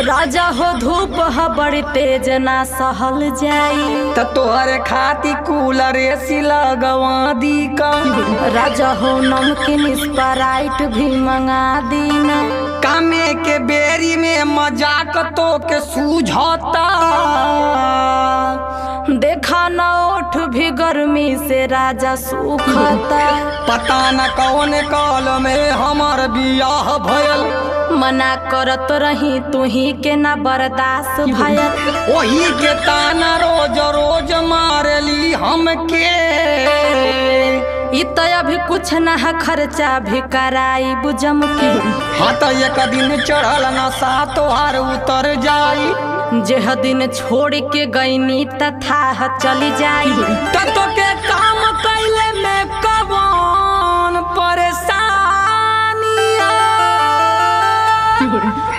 राजा हो धूप ह बड़ी तेज ना सहल जाई। त तोहरे खाती कूलर एसी लगवा दी का। राजा हो नमकीन स्प्राइट भी मंगा दीना। कामे के बेरी में मजाक तो के सूझता। देखा न ओठ भी गर्मी से राजा सूखता। पता न कौन काल में हमार बियाह भयल। मना करत रही तू ही के ना बर्दाश्त भयल। वही के ताना रोज रोज मारली हमके। इ तो अभी कुछ ना है खर्चा भी कराई बुझम के। हाँ तो एक दिन चढ़ल नशा तोहार उतर जाई। जेह दिन छोड़ के गईनी तथा चली जाई। तो के काम कैले में कौन परेशानी।